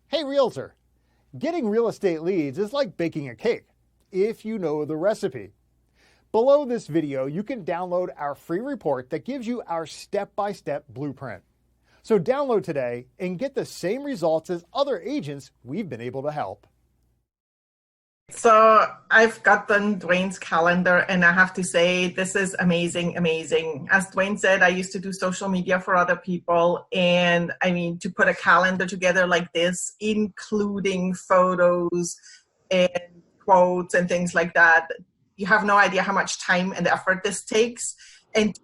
Hey Realtor, getting real estate leads is like baking a cake if you know the recipe. Below this video, you can download our free report that gives you our step-by-step blueprint. So download today and get the same results as other agents we've been able to help. So I've gotten Dwayne's calendar, and I have to say, this is amazing, amazing. As Dwayne said, I used to do social media for other people. And I mean, to put a calendar together like this, including photos and quotes and things like that, you have no idea how much time and effort this takes. And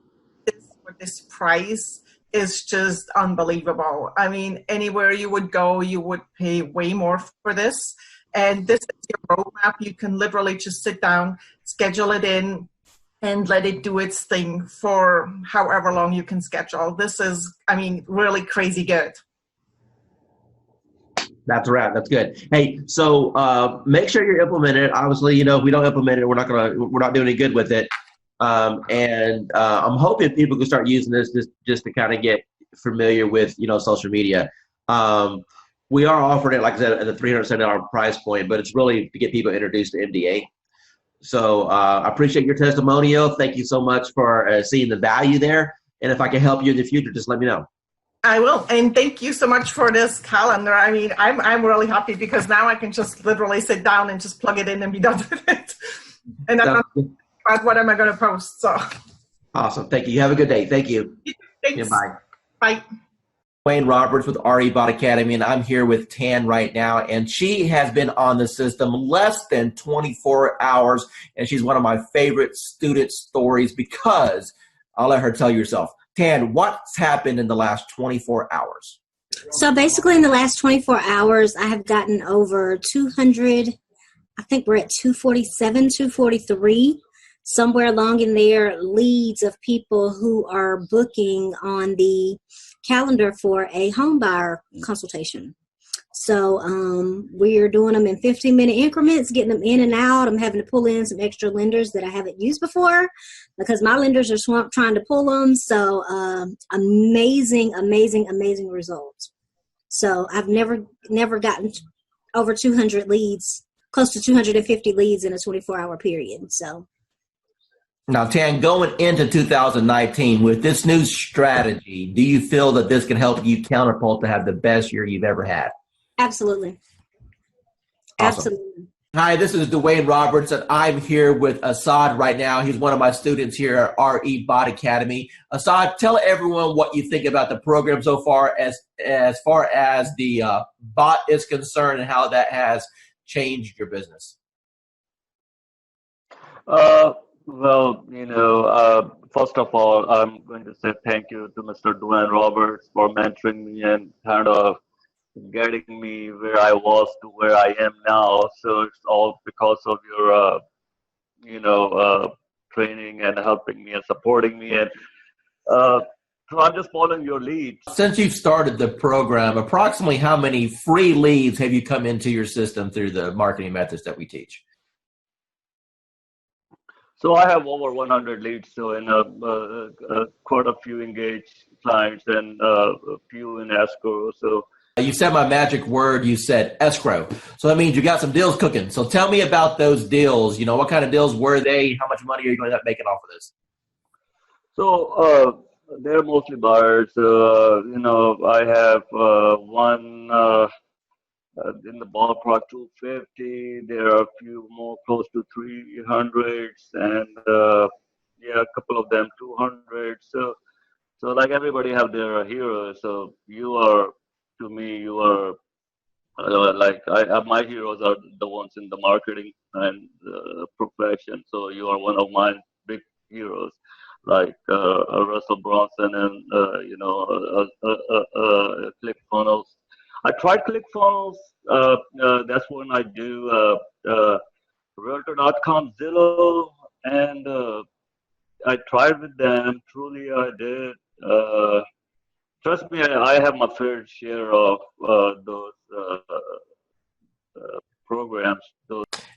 for this price is just unbelievable. I mean, anywhere you would go, you would pay way more for this. And this is your roadmap. You can literally just sit down, schedule it in, and let it do its thing for however long you can schedule. This is, I mean, really crazy good. That's right. That's good. Hey, so make sure you implement it. Obviously, you know, if we don't implement it, we're not doing any good with it. I'm hoping people can start using this just to kind of get familiar with, you know, social media. We are offering it, like I said, at a $370 price point, but it's really to get people introduced to MDA. So I appreciate your testimonial. Thank you so much for seeing the value there. And if I can help you in the future, just let me know. I will. And thank you so much for this calendar. I mean, I'm really happy because now I can just literally sit down and just plug it in and be done with it. And I'm not about what am I going to post. So awesome. Thank you. You have a good day. Thank you. Thanks. Yeah, bye. Bye. Wayne Roberts with RE Bot Academy, and I'm here with Tan right now, and she has been on the system less than 24 hours, and she's one of my favorite student stories because I'll let her tell you herself. Tan, what's happened in the last 24 hours? So basically in the last 24 hours, I have gotten over 200, I think we're at 247, 243, somewhere along in there, leads of people who are booking on the calendar for a home buyer consultation. So we're doing them in 15-minute increments, getting them in and out. I'm having to pull in some extra lenders that I haven't used before because my lenders are swamped trying to pull them. So amazing, amazing, amazing results. So I've never gotten over 200 leads, close to 250 leads in a 24-hour period. So. Now, Tan, going into 2019 with this new strategy, do you feel that this can help you counterpult to have the best year you've ever had? Absolutely. Awesome. Absolutely. Hi, this is Dwayne Roberts, and I'm here with Assad right now. He's one of my students here at RE Bot Academy. Assad, tell everyone what you think about the program so far as the bot is concerned and how that has changed your business. Well, you know, first of all, I'm going to say thank you to Mr. Dwayne Roberts for mentoring me and kind of getting me where I was to where I am now. So it's all because of your, training and helping me and supporting me. And so I'm just following your lead. Since you've started the program, approximately how many free leads have you come into your system through the marketing methods that we teach? So I have over 100 leads, so in quite a few engaged clients and a few in escrow. So you said my magic word. You said escrow. So that means you got some deals cooking. So tell me about those deals. You know, what kind of deals were they? How much money are you going to end up making off of this? So they're mostly buyers. I have one in the ballpark 250. There are a few more close to 300s, and a couple of them 200. So like everybody have their heroes. So you are, to me, you are my heroes are the ones in the marketing and profession. So you are one of my big heroes, like Russell Bronson and ClickFunnels. I tried ClickFunnels. That's when I do Realtor.com, Zillow, and I tried with them. Truly, I did. Trust me, I have my fair share of those programs.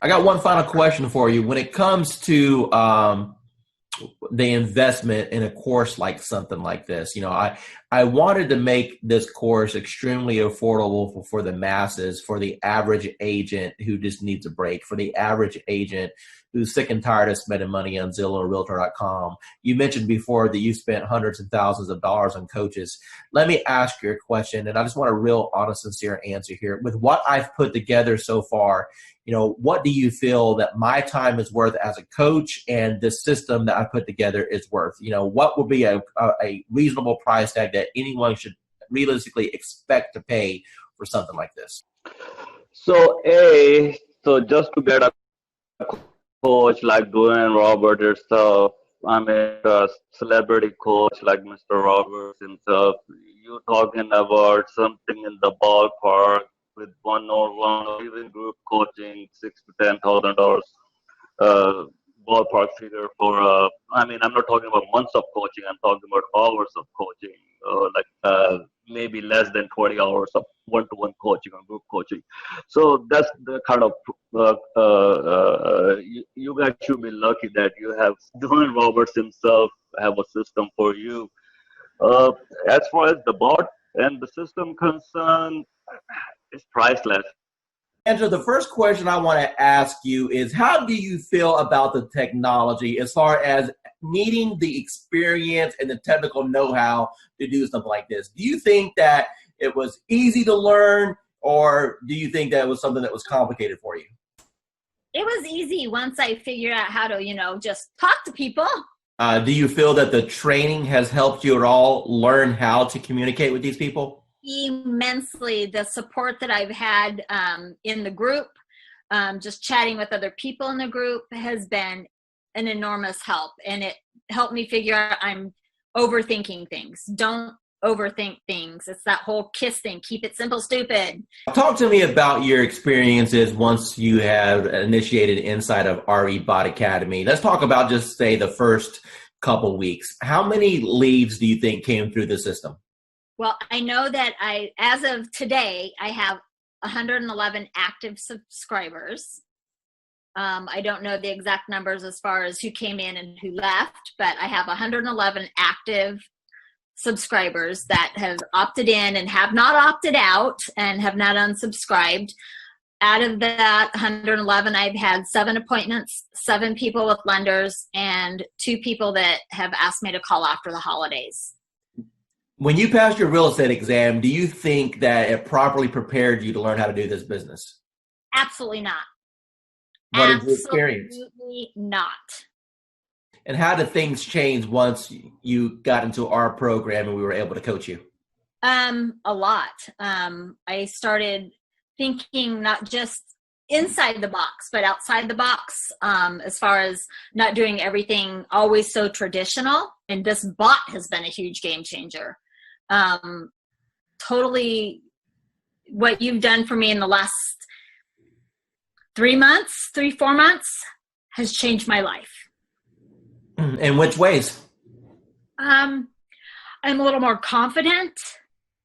I got one final question for you. When it comes to the investment in a course like something like this, you know, I wanted to make this course extremely affordable for the masses, for the average agent who just needs a break, for the average agent who's sick and tired of spending money on Zillow or Realtor.com. You mentioned before that you spent hundreds and thousands of dollars on coaches. Let me ask you a question, and I just want a real honest, sincere answer here. With what I've put together so far, what do you feel that my time is worth as a coach and the system that I put together is worth? What would be a reasonable price tag that anyone should realistically expect to pay for something like this? So just to get a coach like Dwayne Robert himself, I mean, a celebrity coach like Mr. Roberts himself, you're talking about something in the ballpark with one-on-one or even group coaching, $6,000 to $10,000 ballpark figure for. I'm not talking about months of coaching. I'm talking about hours of coaching, maybe less than 20 hours of one-to-one coaching or group coaching. So that's the kind of you guys should be lucky that you have Dwayne Roberts himself have a system for you. As far as the bot and the system concerned, it's priceless. Angela, the first question I want to ask you is, how do you feel about the technology as far as needing the experience and the technical know-how to do something like this? Do you think that it was easy to learn, or do you think that it was something that was complicated for you? It was easy once I figured out how to, just talk to people. Do you feel that the training has helped you at all learn how to communicate with these people? Immensely. The support that I've had in the group, just chatting with other people in the group, has been an enormous help. And it helped me figure out I'm overthinking things. Don't overthink things. It's that whole KISS thing. Keep it simple, stupid. Talk to me about your experiences once you have initiated inside of RE Bot Academy. Let's talk about just say the first couple weeks. How many leads do you think came through the system? Well, I know that as of today, I have 111 active subscribers. I don't know the exact numbers as far as who came in and who left, but I have 111 active subscribers that have opted in and have not opted out and have not unsubscribed. Out of that 111, I've had 7 appointments, 7 people with lenders, and 2 people that have asked me to call after the holidays. When you passed your real estate exam, do you think that it properly prepared you to learn how to do this business? Absolutely not. What is your experience? Absolutely not. And how did things change once you got into our program and we were able to coach you? A lot. I started thinking not just inside the box, but outside the box, as far as not doing everything always so traditional. And this bot has been a huge game changer. Totally what you've done for me in the last 4 months has changed my life. In which ways? I'm a little more confident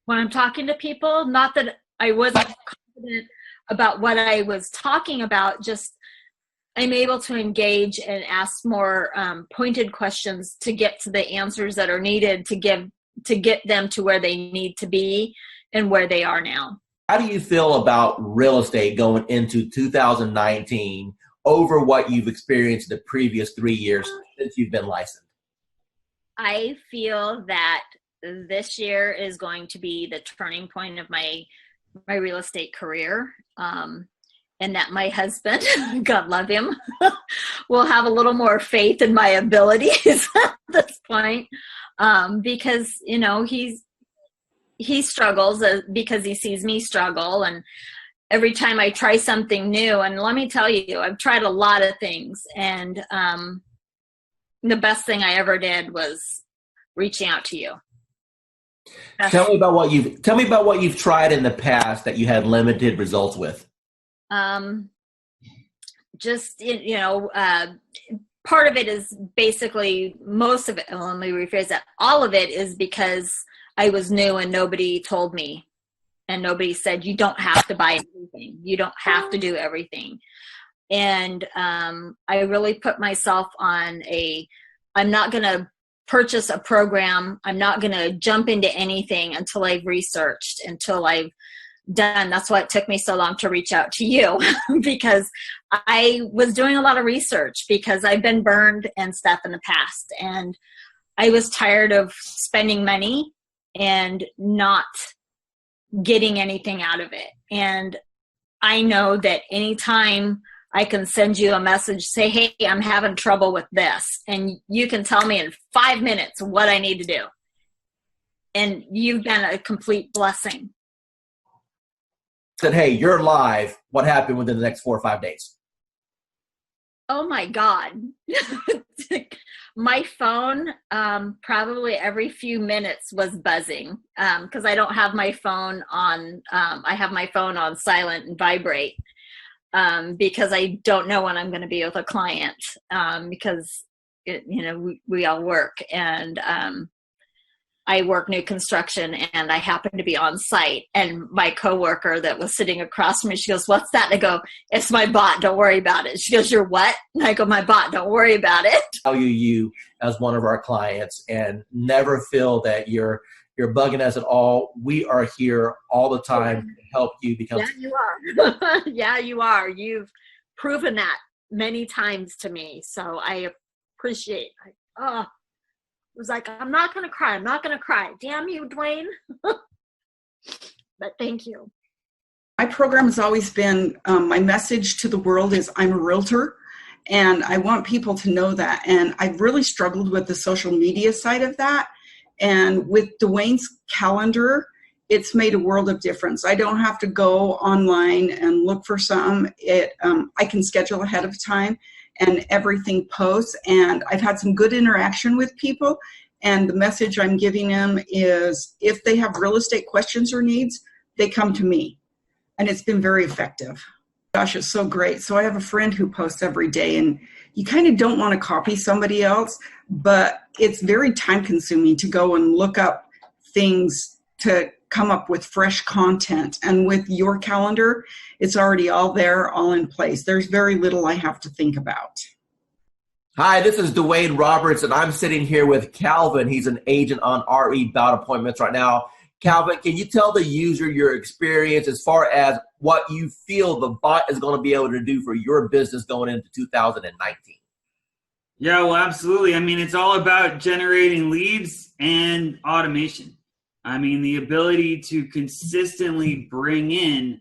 when I'm talking to people. Not that I wasn't confident about what I was talking about, just I'm able to engage and ask more pointed questions to get to the answers that are needed to get them to where they need to be and where they are now. How do you feel about real estate going into 2019 over what you've experienced the previous 3 years since you've been licensed? I feel that this year is going to be the turning point of my real estate career. And that my husband, God love him, will have a little more faith in my abilities at this point, because he struggles because he sees me struggle, and every time I try something new, and let me tell you, I've tried a lot of things, and the best thing I ever did was reaching out to you. Tell me about what you've tried in the past that you had limited results with. Part of it is basically most of it. Let me rephrase that. All of it is because I was new and nobody told me, and nobody said, you don't have to buy everything. You don't have to do everything. And I really put myself on I'm not going to purchase a program. I'm not going to jump into anything until I've researched, until I've done. That's why it took me so long to reach out to you because I was doing a lot of research because I've been burned and stuff in the past. And I was tired of spending money and not getting anything out of it. And I know that anytime I can send you a message, say, hey, I'm having trouble with this. And you can tell me in 5 minutes what I need to do. And you've been a complete blessing. Said, hey, you're live. What happened within the next 4 or 5 days? Oh my God. My phone, probably every few minutes was buzzing because I don't have my phone on, I have my phone on silent and vibrate because I don't know when I'm going to be with a client because, we all work and I work new construction and I happen to be on site, and my coworker that was sitting across from me, she goes, what's that? And I go, it's my bot. Don't worry about it. She goes, you're what? And I go, my bot. Don't worry about it. Value you as one of our clients and never feel that you're bugging us at all. We are here all the time to help you become. Yeah, you are. Yeah, you are. You've proven that many times to me. So I appreciate it. It was like, I'm not going to cry. I'm not going to cry. Damn you, Dwayne. But thank you. My program has always been, my message to the world is I'm a realtor, and I want people to know that. And I've really struggled with the social media side of that. And with Dwayne's calendar, it's made a world of difference. I don't have to go online and look for something. I can schedule ahead of time and everything posts. And I've had some good interaction with people. And the message I'm giving them is if they have real estate questions or needs, they come to me. And it's been very effective. Gosh, it's so great. So I have a friend who posts every day, and you kind of don't want to copy somebody else, but it's very time consuming to go and look up things to come up with fresh content. And with your calendar, it's already all there, all in place. There's very little I have to think about. Hi, this is Dwayne Roberts, and I'm sitting here with Calvin. He's an agent on RE Bout Appointments right now. Calvin, can you tell the user your experience as far as what you feel the bot is going to be able to do for your business going into 2019? Yeah, well, absolutely. I mean, it's all about generating leads and automation. I mean, the ability to consistently bring in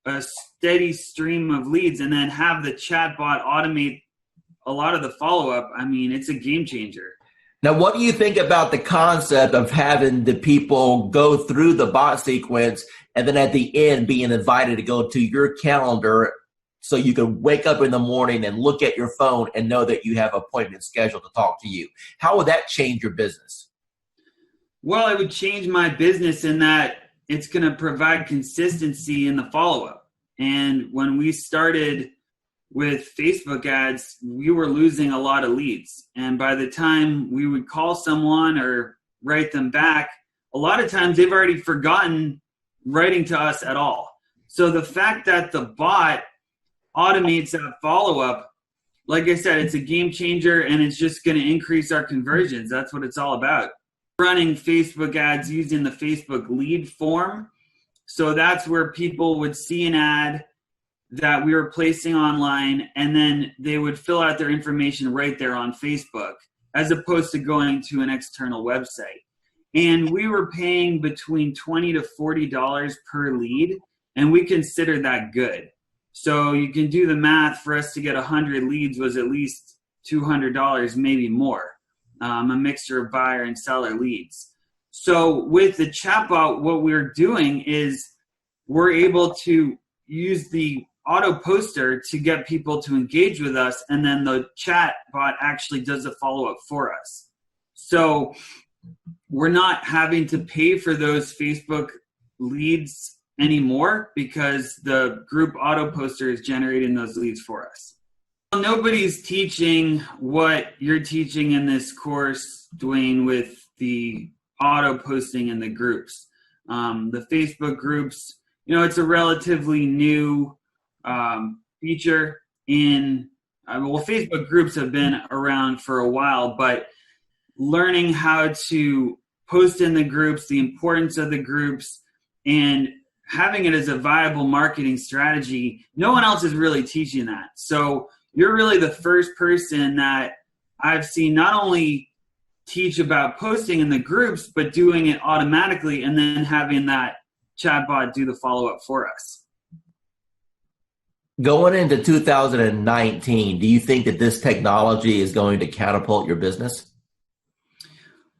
a steady stream of leads and then have the chatbot automate a lot of the follow-up. I mean, it's a game changer. Now, what do you think about the concept of having the people go through the bot sequence and then at the end being invited to go to your calendar so you can wake up in the morning and look at your phone and know that you have an appointment scheduled to talk to you? How would that change your business? Well, it would change my business in that it's going to provide consistency in the follow-up. And when we started with Facebook ads, we were losing a lot of leads. And by the time we would call someone or write them back, a lot of times they've already forgotten writing to us at all. So the fact that the bot automates that follow-up, like I said, it's a game changer, and it's just going to increase our conversions. That's what it's all about. Running Facebook ads using the Facebook lead form. So that's where people would see an ad that we were placing online, and then they would fill out their information right there on Facebook, as opposed to going to an external website. And we were paying between $20 to $40 per lead, and we considered that good. So you can do the math. For us to get 100 leads was at least $200, maybe more, a mixture of buyer and seller leads. So with the chatbot, what we're doing is we're able to use the auto poster to get people to engage with us, and then the chat bot actually does a follow-up for us. So we're not having to pay for those Facebook leads anymore because the group auto poster is generating those leads for us. Nobody's teaching what you're teaching in this course, Dwayne, with the auto posting in the groups. The Facebook groups, it's a relatively new feature in, Facebook groups have been around for a while, but learning how to post in the groups, the importance of the groups, and having it as a viable marketing strategy. No one else is really teaching that. So you're really the first person that I've seen not only teach about posting in the groups, but doing it automatically and then having that chatbot do the follow-up for us. Going into 2019, do you think that this technology is going to catapult your business?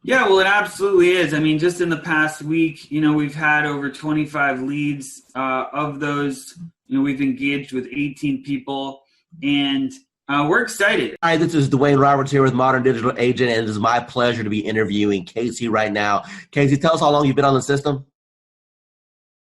Yeah, well, it absolutely is. I mean, just in the past week, we've had over 25 leads. Of those, we've engaged with 18 people, and we're excited. Hi, this is Dwayne Roberts here with Modern Digital Agent, and it is my pleasure to be interviewing Casey right now. Casey, tell us how long you've been on the system.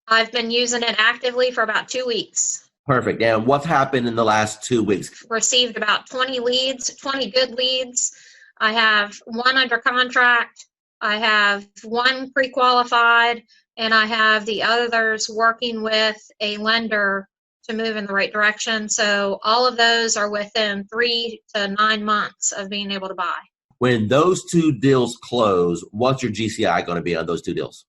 I've been using it actively for about 2 weeks. Perfect. And what's happened in the last 2 weeks? Received about 20 leads, 20 good leads. I have one under contract. I have one pre-qualified, and I have the others working with a lender to move in the right direction. So all of those are within 3 to 9 months of being able to buy. When those two deals close, what's your GCI going to be on those two deals?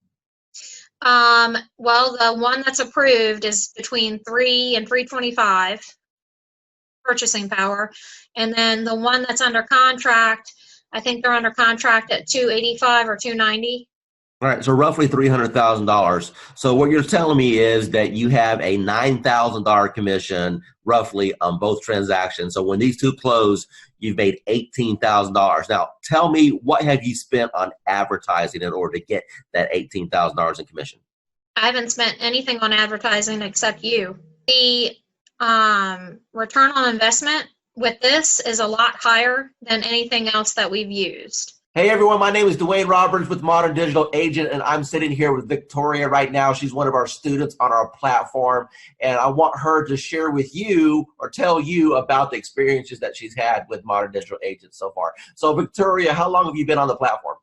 Well, the one that's approved is between 3 and 325 purchasing power. And then the one that's under contract, I think they're under contract at 285 or 290. All right, so roughly $300,000. So what you're telling me is that you have a $9,000 commission roughly on both transactions. So when these two close, you've made $18,000. Now, tell me, what have you spent on advertising in order to get that $18,000 in commission? I haven't spent anything on advertising except you. The return on investment with this is a lot higher than anything else that we've used. Hey everyone, my name is Dwayne Roberts with Modern Digital Agent, and I'm sitting here with Victoria right now. She's one of our students on our platform, and I want her to share with you or tell you about the experiences that she's had with Modern Digital Agent so far. So Victoria, how long have you been on the platform?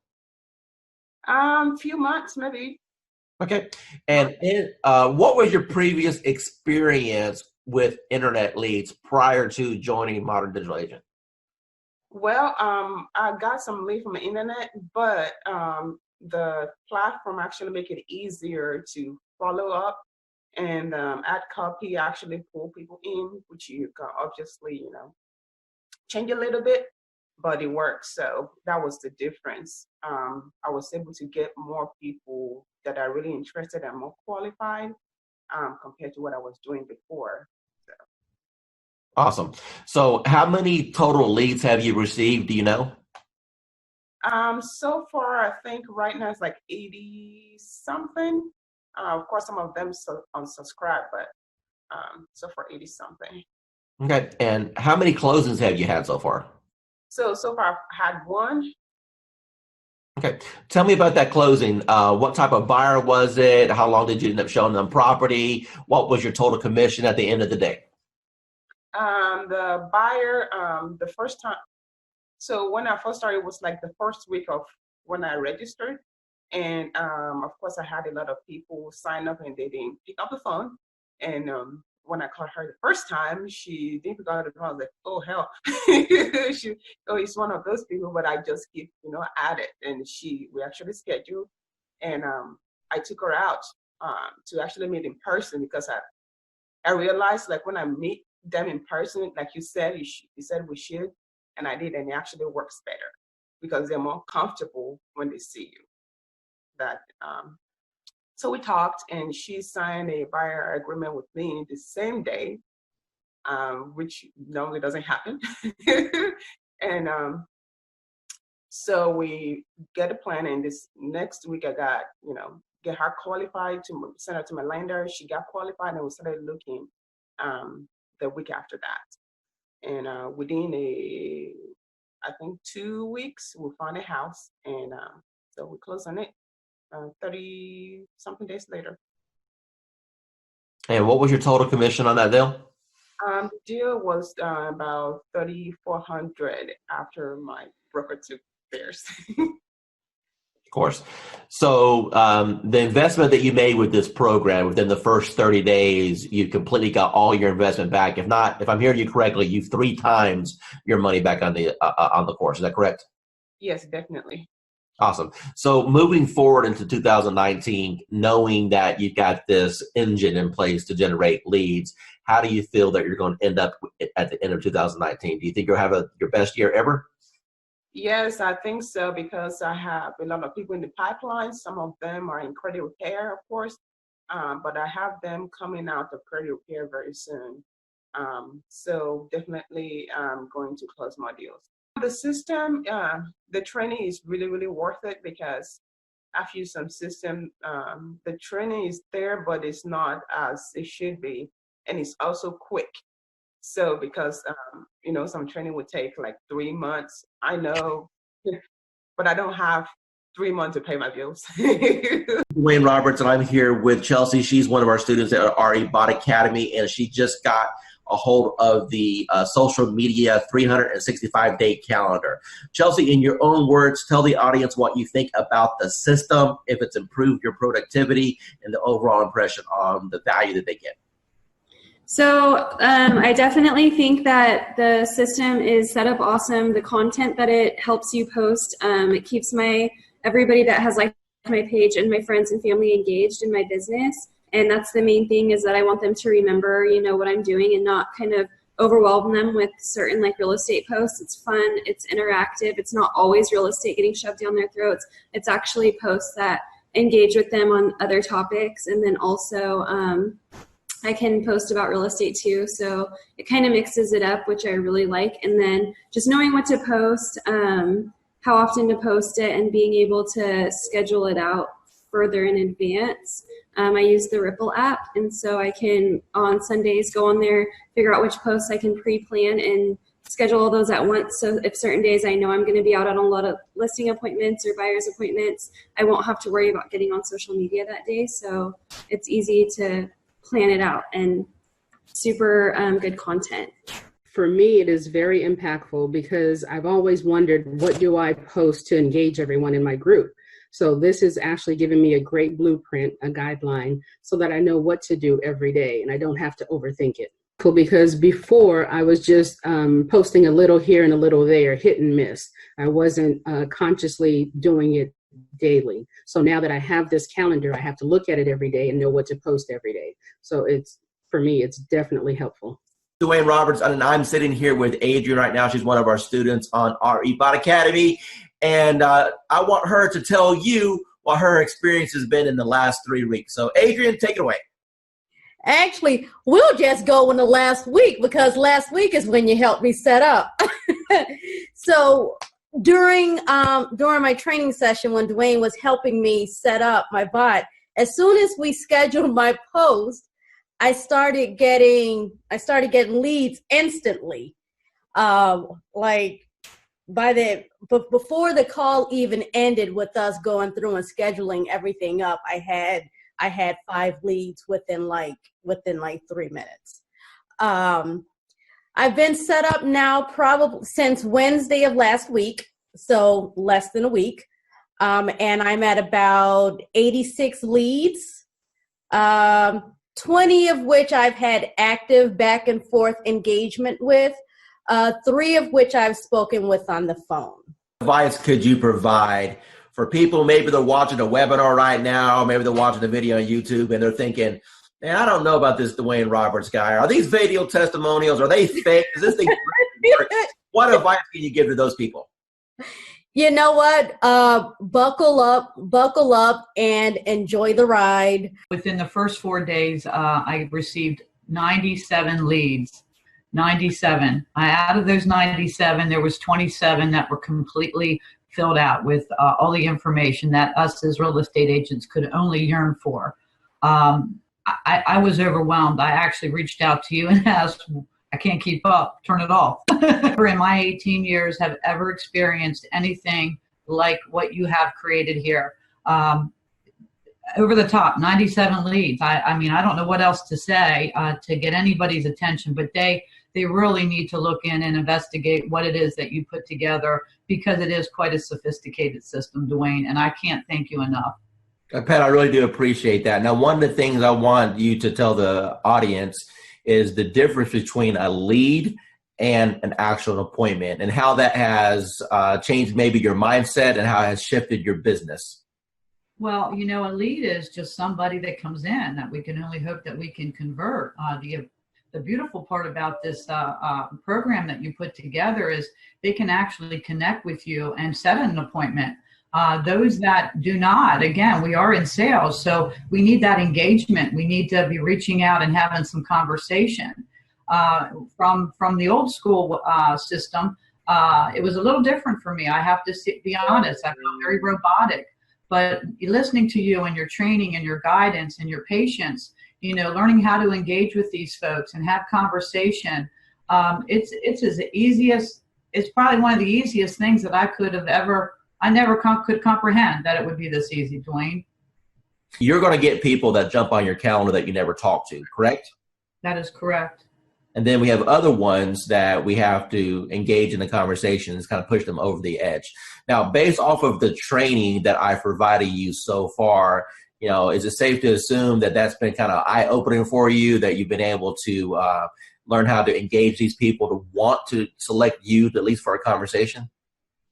Few months, maybe. Okay, and what was your previous experience with internet leads prior to joining Modern Digital Agent? Well, I got some lead from the internet, but the platform actually make it easier to follow up and add copy, actually pull people in, which you can obviously, change a little bit, but it works. So that was the difference. I was able to get more people that are really interested and more qualified compared to what I was doing before. Awesome. So how many total leads have you received? Do you know? So far, I think right now it's like 80 something. Of course, some of them unsubscribe, but so far 80 something. Okay. And how many closings have you had so far? So far I've had one. Okay. Tell me about that closing. What type of buyer was it? How long did you end up showing them property? What was your total commission at the end of the day? The buyer, the first time, so when I first started, it was like the first week of when I registered. And of course, I had a lot of people sign up and they didn't pick up the phone. And when I called her the first time, she didn't pick up the phone. I was like, oh, hell. It's one of those people, but I just keep, at it. And we actually scheduled. And I took her out to actually meet in person because I realized, like, when I meet them in person, like you said, you said we should, and I did, and it actually works better because they're more comfortable when they see you. So we talked, and she signed a buyer agreement with me the same day, which normally doesn't happen. And so we get a plan, and this next week I got, get her qualified to send her to my lender. She got qualified, and we started looking the week after that. And within I think 2 weeks, we found a house, and so we closed on it 30 something days later. And what was your total commission on that deal? The deal was about $3,400 after my broker took theirs. Of course. So the investment that you made with this program within the first 30 days, you completely got all your investment back. If not, if I'm hearing you correctly, you've 3 times your money back on the course. Is that correct? Yes, definitely. Awesome. So moving forward into 2019, knowing that you've got this engine in place to generate leads, how do you feel that you're going to end up at the end of 2019? Do you think you'll have your best year ever? Yes, I think so, because I have a lot of people in the pipeline. Some of them are in credit repair, of course, but I have them coming out of credit repair very soon. So definitely going to close more deals. The system, the training is really, really worth it, because I've used some system. The training is there, but it's not as it should be. And it's also quick. So because, some training would take like 3 months, I know, but I don't have 3 months to pay my bills. Dwayne Roberts, and I'm here with Chelsea. She's one of our students at our Bot Academy, and she just got a hold of the social media 365-day calendar. Chelsea, in your own words, tell the audience what you think about the system, if it's improved your productivity, and the overall impression on the value that they get. So I definitely think that the system is set up awesome. The content that it helps you post, it keeps everybody that has liked my page and my friends and family engaged in my business. And that's the main thing, is that I want them to remember, what I'm doing, and not kind of overwhelm them with certain real estate posts. It's fun, it's interactive, it's not always real estate getting shoved down their throats. It's actually posts that engage with them on other topics. And then also I can post about real estate too. So it kind of mixes it up, which I really like. And then just knowing what to post, how often to post it, and being able to schedule it out further in advance. I use the Ripple app, and so I can, on Sundays, go on there, figure out which posts I can pre-plan and schedule all those at once. So if certain days I know I'm going to be out on a lot of listing appointments or buyer's appointments, I won't have to worry about getting on social media that day. So it's easy to plan it out, and super good content. For me, it is very impactful, because I've always wondered, what do I post to engage everyone in my group? So this is actually giving me a great blueprint, a guideline, so that I know what to do every day and I don't have to overthink it. Because before, I was just posting a little here and a little there, hit and miss. I wasn't consciously doing it daily. So now that I have this calendar, I have to look at it every day and know what to post every day. So for me, it's definitely helpful. Dwayne Roberts, and I'm sitting here with Adrian right now. She's one of our students on our Bot Academy. And I want her to tell you what her experience has been in the last 3 weeks. So Adrian, take it away. Actually, we'll just go in the last week, because last week is when you helped me set up. So during my training session, when Dwayne was helping me set up my bot, as soon as we scheduled my post, I started getting leads instantly. Before the call even ended with us going through and scheduling everything up, I had 5 leads within 3 minutes. I've been set up now probably since Wednesday of last week, so less than a week. And I'm at about 86 leads, 20 of which I've had active back and forth engagement with, 3 of which I've spoken with on the phone. What advice could you provide for people? Maybe they're watching a webinar right now, maybe they're watching a video on YouTube and they're thinking, man, I don't know about this Dwayne Roberts guy. Are these video testimonials? Are they fake? Is this thing What advice can you give to those people? You know what? Buckle up and enjoy the ride. Within the first 4 days, I received 97 leads. 97. Out of those 97, there was 27 that were completely filled out with all the information that us as real estate agents could only yearn for. I was overwhelmed. I actually reached out to you and asked, I can't keep up, turn it off. Never in my 18 years have ever experienced anything like what you have created here. Over the top, 97 leads. I mean, I don't know what else to say to get anybody's attention, but they really need to look in and investigate what it is that you put together, because it is quite a sophisticated system, Dwayne, and I can't thank you enough. Pat, I really do appreciate that. Now, one of the things I want you to tell the audience is the difference between a lead and an actual appointment, and how that has changed maybe your mindset and how it has shifted your business? Well, a lead is just somebody that comes in that we can only hope that we can convert. The beautiful part about this program that you put together is they can actually connect with you and set an appointment. Those that do not, again, we are in sales, so we need that engagement. We need to be reaching out and having some conversation. From the old school system, it was a little different for me. I have to be honest. I felt very robotic. But listening to you and your training and your guidance and your patience, learning how to engage with these folks and have conversation, it's probably one of the easiest things that I could have ever. I never could comprehend that it would be this easy, Dwayne. You're going to get people that jump on your calendar that you never talk to, correct? That is correct. And then we have other ones that we have to engage in the conversations, kind of push them over the edge. Now, based off of the training that I've provided you so far, is it safe to assume that that's been kind of eye-opening for you, that you've been able to learn how to engage these people to want to select you, at least for a conversation?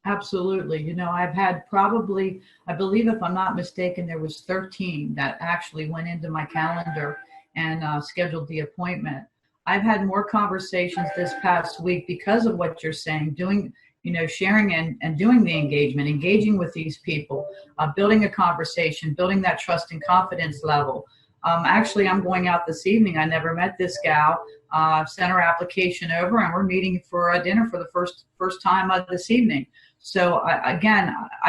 Absolutely. I've had probably, I believe if I'm not mistaken, there was 13 that actually went into my calendar and scheduled the appointment. I've had more conversations this past week because of what you're saying, doing, sharing and doing the engagement, engaging with these people, building a conversation, building that trust and confidence level. Actually, I'm going out this evening. I never met this gal. Sent her application over, and we're meeting for a dinner for the first time this evening. So I've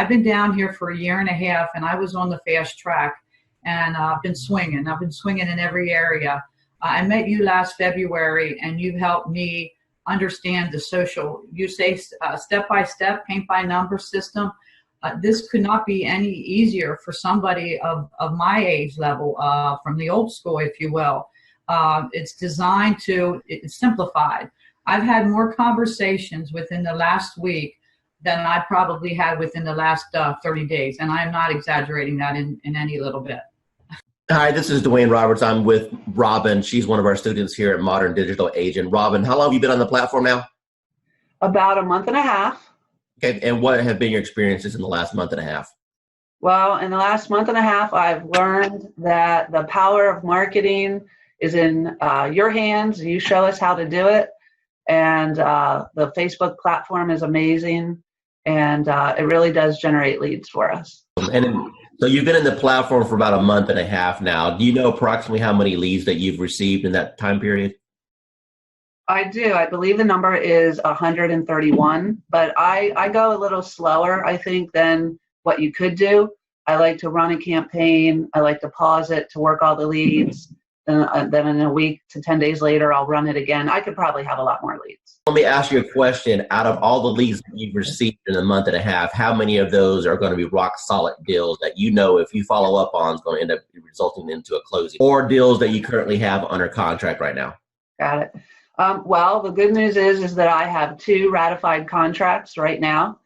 been down here for 1.5 years, and I was on the fast track, and I've been swinging. I've been swinging in every area. I met you last February, and you've helped me understand the social. You say step by step, paint by number system. This could not be any easier for somebody of my age level, from the old school, if you will. It's designed to, it's simplified. I've had more conversations within the last week than I probably had within the last 30 days. And I'm not exaggerating that in any little bit. Hi, this is Dwayne Roberts. I'm with Robin. She's one of our students here at Modern Digital Agent. Robin, how long have you been on the platform now? About 1.5 months. Okay, and what have been your experiences in the last 1.5 months? Well, in the last 1.5 months, I've learned that the power of marketing is in your hands. You show us how to do it. And the Facebook platform is amazing. And it really does generate leads for us. So you've been in the platform for about 1.5 months now. Do you know approximately how many leads that you've received in that time period? I do. I believe the number is 131, but I go a little slower, I think, than what you could do. I like to run a campaign. I like to pause it to work all the leads. Then in a week to 10 days later, I'll run it again. I could probably have a lot more leads. Let me ask you a question. Out of all the leads that you've received in 1.5 months, how many of those are going to be rock solid deals that if you follow up on is going to end up resulting into a closing, or deals that you currently have under contract right now? Got it. Well, the good news is that I have 2 ratified contracts right now.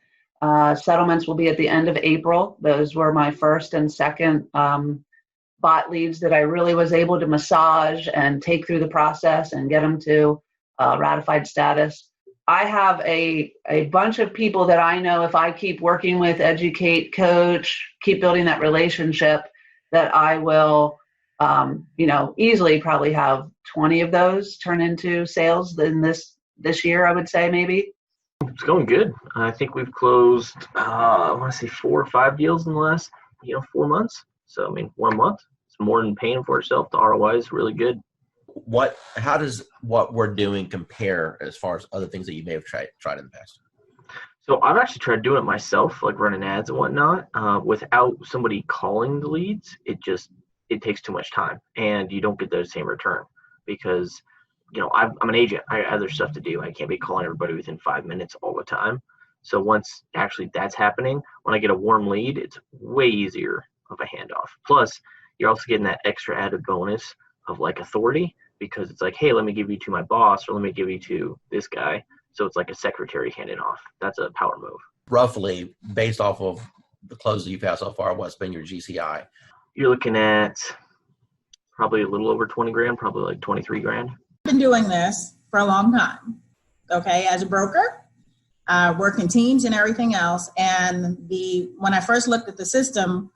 Settlements will be at the end of April. Those were my first and second bot leads that I really was able to massage and take through the process and get them to ratified status. I have a bunch of people that I know if I keep working with, educate, coach, keep building that relationship, that I will, easily probably have 20 of those turn into sales in this year, I would say maybe. It's going good. I think we've closed, I want to say 4 or 5 deals in the last, 4 months. So, 1 month, it's more than paying for itself. The ROI is really good. How does what we're doing compare as far as other things that you may have tried in the past? So I've actually tried doing it myself, like running ads and whatnot, without somebody calling the leads. It takes too much time, and you don't get the same return because, I'm an agent. I have other stuff to do. I can't be calling everybody within 5 minutes all the time. So once actually that's happening, when I get a warm lead, it's way easier of a handoff. Plus, you're also getting that extra added bonus of like authority, because it's like, hey, let me give you to my boss, or let me give you to this guy. So it's like a secretary handing off. That's a power move. Roughly, based off of the closes you've had so far, what's been your GCI? You're looking at probably a little over 20 grand, probably like 23 grand. I've been doing this for a long time. okay, as a broker, working teams and everything else. And when I first looked at the system,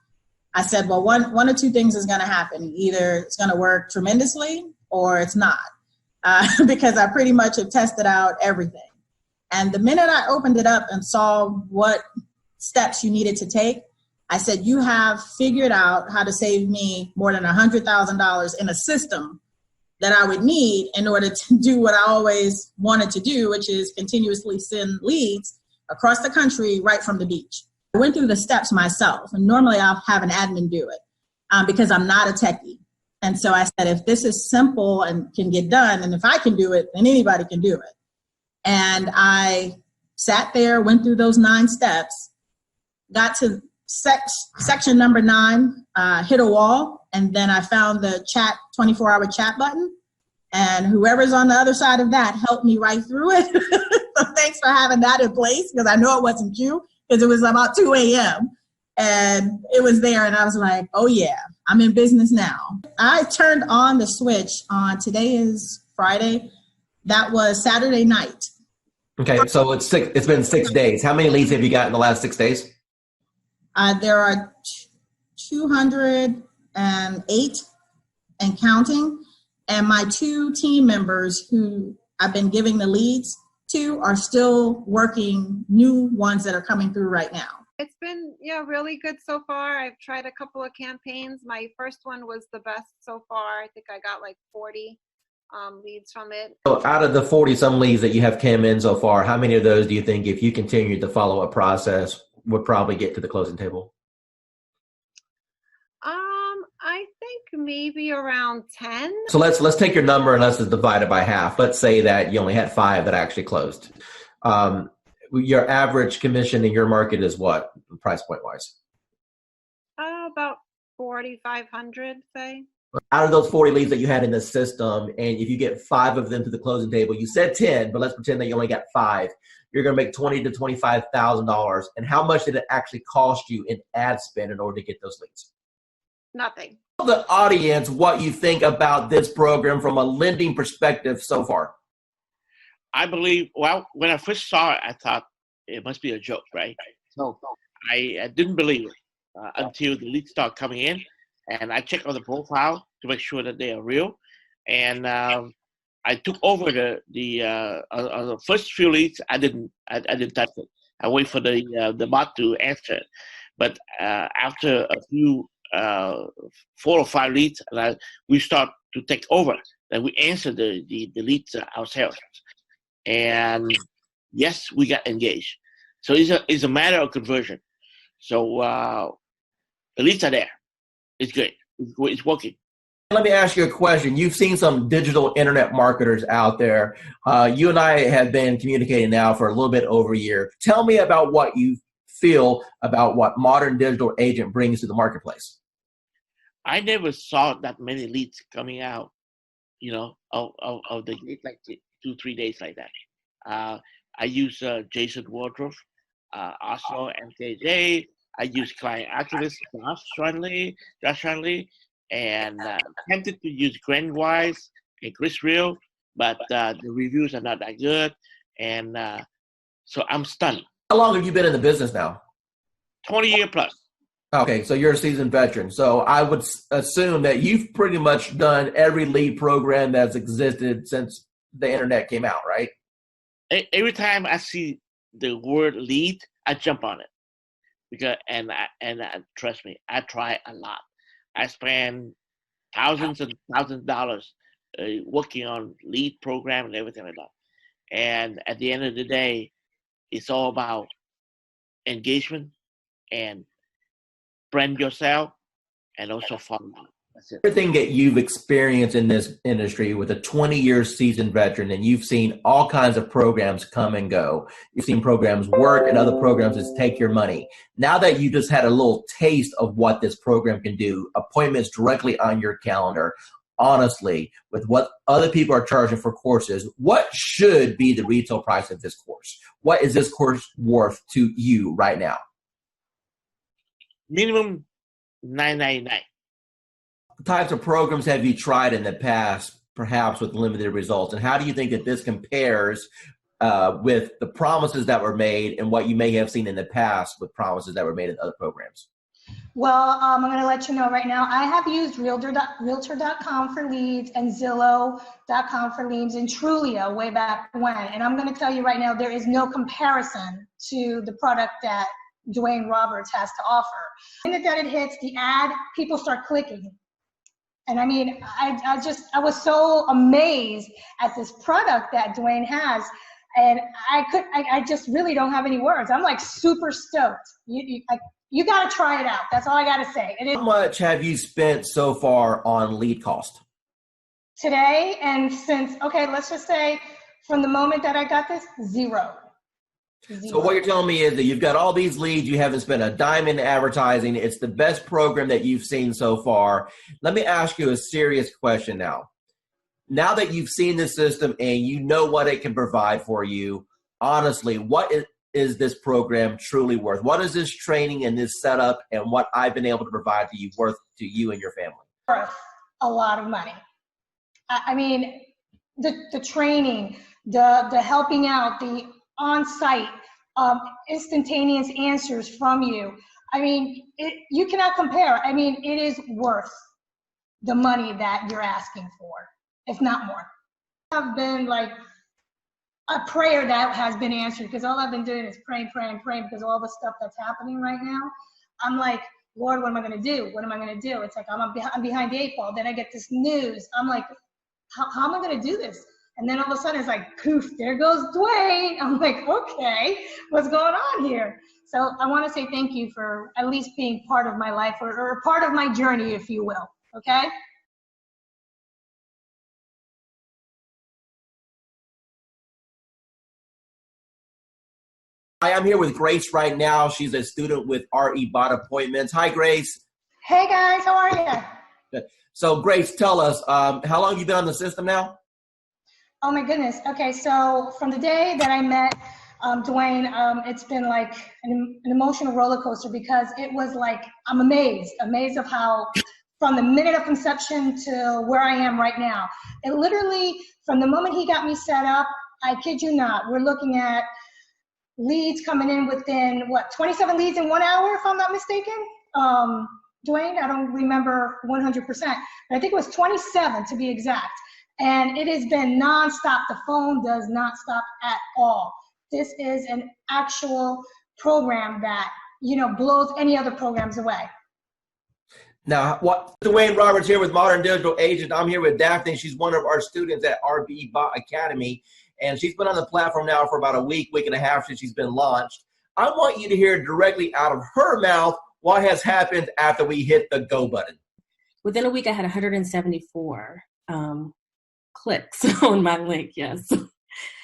I said, well, one or two things is going to happen. Either it's going to work tremendously or it's not, because I pretty much have tested out everything. And the minute I opened it up and saw what steps you needed to take, I said, you have figured out how to save me more than $100,000 in a system that I would need in order to do what I always wanted to do, which is continuously send leads across the country right from the beach. I went through the steps myself, and normally I'll have an admin do it because I'm not a techie. And so I said, if this is simple and can get done, and if I can do it, then anybody can do it. And I sat there, went through those 9 steps, got to section number 9, hit a wall, and then I found the 24-hour chat button, and whoever's on the other side of that helped me right through it. So thanks for having that in place, because I know it wasn't you, because it was about 2 a.m. and it was there, and I was like, oh yeah, I'm in business now. I turned on the switch on, today is Friday, that was Saturday night. Okay, so it's been 6 days. How many leads have you got in the last 6 days? There are 208 and counting, and my 2 team members who I've been giving the leads to are still working new ones that are coming through right now. It's been, really good so far. I've tried a couple of campaigns. My first one was the best so far. I think I got like 40 leads from it. So out of the 40-some leads that you have came in so far, how many of those do you think, if you continued the follow-up process, would probably get to the closing table? I think maybe around 10. So let's take your number and let's divide it by half. Let's say that you only had 5 that actually closed. Your average commission in your market is what, price point wise? About 4,500, say. Out of those 40 leads that you had in the system, and if you get 5 of them to the closing table, you said 10, but let's pretend that you only got 5. You're going to make $20,000 to $25,000. And how much did it actually cost you in ad spend in order to get those leads? Nothing. Tell the audience what you think about this program from a lending perspective so far. I believe, when I first saw it, I thought it must be a joke, right? So I didn't believe it until the leads started coming in, and I checked on the profile to make sure that they are real. And I took over the first few leads. I didn't touch it. I wait for the bot to answer it. But after a few 4 or 5 leads, we start to take over. Then we answer the leads ourselves. And yes, we got engaged. So it's a matter of conversion. So the leads are there. It's good. It's working. Let me ask you a question. You've seen some digital internet marketers out there. You and I have been communicating now for a little bit over a year. Tell me about what you feel about what Modern Digital Agent brings to the marketplace. I never saw that many leads coming out, of the gate, like 2-3 days like that. I use Jason Wardrobe, also MKJ. I use Client Activist, Josh Friendly, and attempted to use Glenn Wise and Chris Real, but the reviews are not that good, and so I'm stunned. How long have you been in the business now? 20 years plus. Okay, so you're a seasoned veteran. So I would assume that you've pretty much done every lead program that's existed since the internet came out, right? Every time I see the word lead, I jump on it, because and trust me, I try a lot. I spend thousands and thousands of dollars working on lead program and everything like that. And at the end of the day, it's all about engagement and brand yourself and also follow up. That's it. Everything that you've experienced in this industry with a 20-year seasoned veteran, and you've seen all kinds of programs come and go. You've seen programs work and other programs just take your money. Now that you just had a little taste of what this program can do, appointments directly on your calendar, honestly, with what other people are charging for courses, what should be the retail price of this course? What is this course worth to you right now? Minimum $9.99. What types of programs have you tried in the past, perhaps with limited results? And how do you think that this compares with the promises that were made and what you may have seen in the past with promises that were made in other programs? Well, I'm going to let you know right now, I have used Realtor.com for leads and Zillow.com for leads and Trulio way back when. And I'm going to tell you right now, there is no comparison to the product that Dwayne Roberts has to offer. The minute that it hits the ad, people start clicking. And I mean, I was so amazed at this product that Dwayne has. And I just really don't have any words. I'm like super stoked. You got to try it out. That's all I got to say. How much have you spent so far on lead cost? Today and since, okay, let's just say from the moment that I got this, zero. So what you're telling me is that you've got all these leads, you haven't spent a dime in advertising. It's the best program that you've seen so far. Let me ask you a serious question now. Now that you've seen the system and you know what it can provide for you, honestly, what is this program truly worth? What is this training and this setup and what I've been able to provide to you worth to you and your family? Worth a lot of money. I mean, the training, the helping out, the on-site instantaneous answers from you. I mean, you cannot compare. I mean, it is worth the money that you're asking for, if not more. I've been like a prayer that has been answered because all I've been doing is praying because of all the stuff that's happening right now. I'm like, Lord, what am I going to do? What am I going to do? It's like I'm behind the 8 ball. Then I get this news. I'm like, how am I going to do this? And then all of a sudden it's like, poof, there goes Dwayne. I'm like, okay, what's going on here? So I want to say thank you for at least being part of my life or part of my journey, if you will. Okay. Hi, I'm here with Grace right now. She's a student with RE Bot Appointments. Hi, Grace. Hey, guys. How are you? Good. So, Grace, tell us, how long have you been on the system now? Oh, my goodness. Okay, so from the day that I met Dwayne, it's been like an emotional roller coaster because it was like, I'm amazed of how from the minute of conception to where I am right now. It literally, from the moment he got me set up, I kid you not, we're looking at leads coming in within, 27 leads in 1 hour, if I'm not mistaken? Dwayne, I don't remember 100%, but I think it was 27 to be exact. And it has been nonstop. The phone does not stop at all. This is an actual program that, blows any other programs away. Now, Dwayne Roberts here with Modern Digital Agent. I'm here with Daphne. She's one of our students at RB Bot Academy. And she's been on the platform now for about a week and a half since she's been launched. I want you to hear directly out of her mouth what has happened after we hit the go button. Within a week, I had 174 clicks on my link, yes.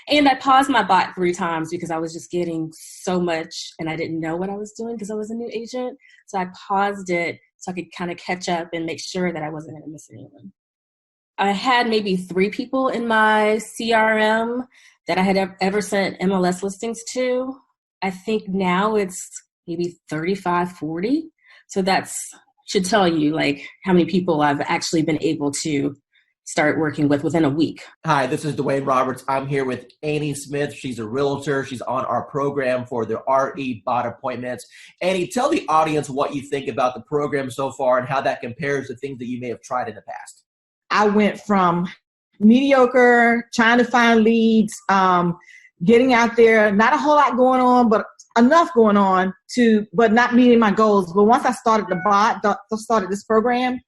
And I paused my bot 3 times because I was just getting so much and I didn't know what I was doing because I was a new agent. So I paused it so I could kind of catch up and make sure that I wasn't going to miss anyone. I had maybe 3 people in my CRM that I had ever sent MLS listings to. I think now it's maybe 35, 40. So that's should tell you like how many people I've actually been able to start working with within a week. Hi, this is Dwayne Roberts. I'm here with Annie Smith. She's a realtor. She's on our program for the RE Bot Appointments. Annie, tell the audience what you think about the program so far and how that compares to things that you may have tried in the past. I went from mediocre, trying to find leads, getting out there, not a whole lot going on, but enough going on but not meeting my goals. But once I started started this program,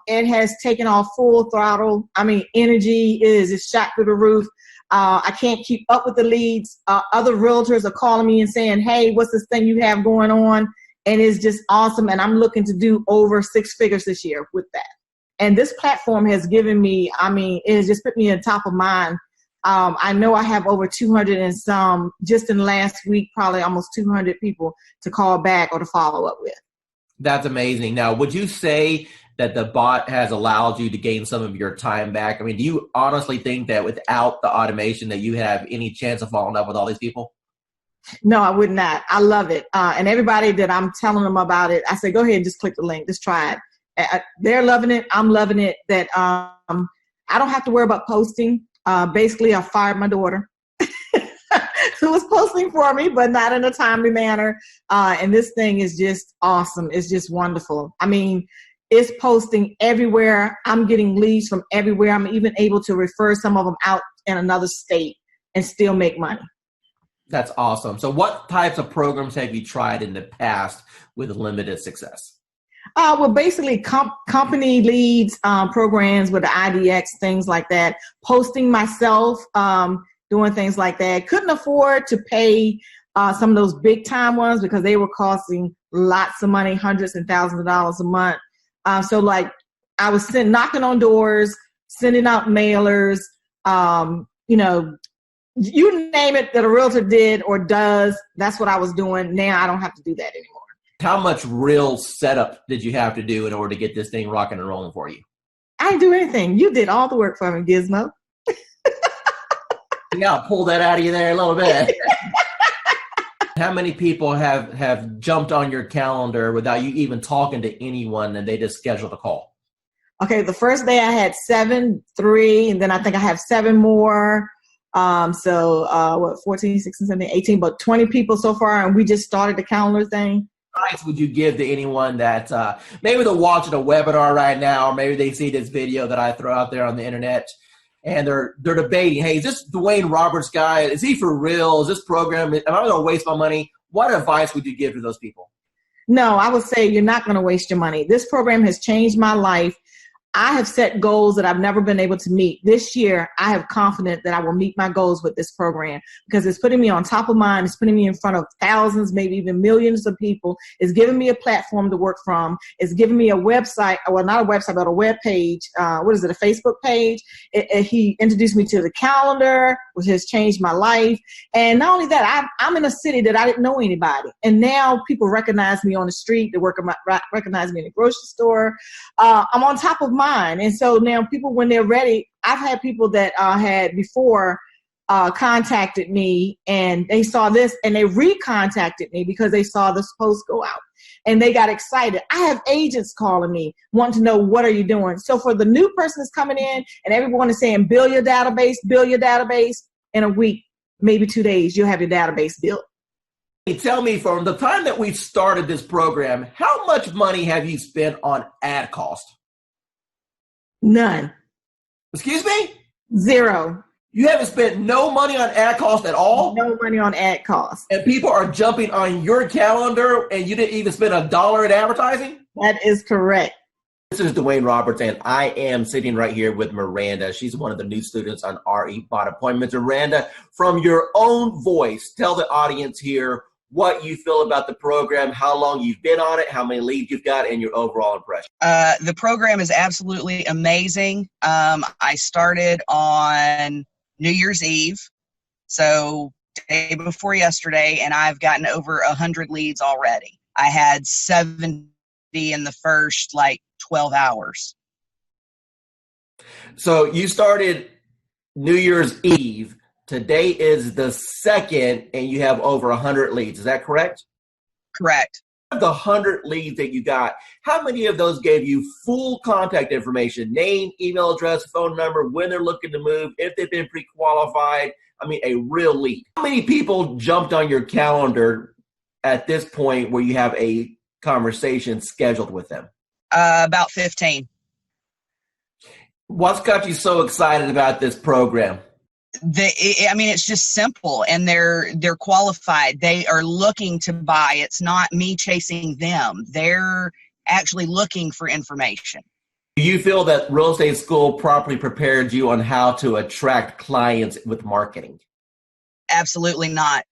it has taken off full throttle. I mean, energy is shot through the roof. I can't keep up with the leads. Other realtors are calling me and saying, hey, what's this thing you have going on? And it's just awesome. And I'm looking to do over 6 figures this year with that. And this platform has given me, it has just put me on top of mind. I know I have over 200 and some, just in the last week, probably almost 200 people to call back or to follow up with. That's amazing. Now, would you say that the bot has allowed you to gain some of your time back? I mean, do you honestly think that without the automation that you have any chance of following up with all these people? No, I would not. I love it. And everybody that I'm telling them about it, I say, go ahead and just click the link. Just try it. They're loving it. I'm loving it. That I don't have to worry about posting. Basically, I fired my daughter. was posting for me, but not in a timely manner. And this thing is just awesome. It's just wonderful. I mean, it's posting everywhere. I'm getting leads from everywhere. I'm even able to refer some of them out in another state and still make money. That's awesome. So what types of programs have you tried in the past with limited success? Well, basically company leads, programs with the IDX, things like that. Posting myself, doing things like that. Couldn't afford to pay some of those big time ones because they were costing lots of money, hundreds and thousands of dollars a month. So like I was knocking on doors, sending out mailers, you know, you name it that a realtor did or does, that's what I was doing. Now I don't have to do that anymore. How much real setup did you have to do in order to get this thing rocking and rolling for you? I didn't do anything. You did all the work for me, Gizmo. Yeah, I'll pull that out of you there a little bit. How many people have jumped on your calendar without you even talking to anyone and they just scheduled a call? Okay, the first day I had 7, 3, and then I think I have 7 more. So 14, 16, 17, 18, but 20 people so far, and we just started the calendar thing. What advice would you give to anyone that maybe they're watching a webinar right now, or maybe they see this video that I throw out there on the internet, and they're debating, hey, is this Dwayne Roberts guy? Is he for real? Is this program, am I going to waste my money? What advice would you give to those people? No, I would say you're not going to waste your money. This program has changed my life. I have set goals that I've never been able to meet. This year, I have confidence that I will meet my goals with this program because it's putting me on top of mind. It's putting me in front of thousands, maybe even millions of people. It's giving me a platform to work from. It's giving me a website, well, not a website, but a web page. What is it, a Facebook page? He introduced me to the calendar, which has changed my life. And not only that, I'm in a city that I didn't know anybody. And now people recognize me on the street. They recognize me in the grocery store. I'm on top of mind. And so now people, when they're ready, I've had people that had before contacted me and they saw this and they recontacted me because they saw this post go out and they got excited. I have agents calling me wanting to know, what are you doing? So for the new person that's coming in and everyone is saying, build your database in a week, maybe 2 days, you'll have your database built. Tell me, from the time that we've started this program, how much money have you spent on ad cost? None. Excuse me? 0. You haven't spent no money on ad cost at all? No money on ad cost. And people are jumping on your calendar and you didn't even spend $1 in advertising? That is correct. This is Dwayne Roberts, and I am sitting right here with Miranda. She's one of the new students on RE Bot Appointments. Miranda, from your own voice, tell the audience here what you feel about the program, how long you've been on it, how many leads you've got, and your overall impression. The program is absolutely amazing. I started on New Year's Eve, so day before yesterday, and I've gotten over 100 leads already. I had 70 in the first 12 hours. So you started New Year's Eve. Today is the 2nd, and you have over 100 leads. Is that correct? Correct. Of the 100 leads that you got, how many of those gave you full contact information, name, email address, phone number, when they're looking to move, if they've been pre-qualified? I mean, a real lead. How many people jumped on your calendar at this point where you have a conversation scheduled with them? About 15. What's got you so excited about this program? It's just simple, and they're qualified. They are looking to buy. It's not me chasing them. They're actually looking for information. Do you feel that real estate school properly prepared you on how to attract clients with marketing? Absolutely not.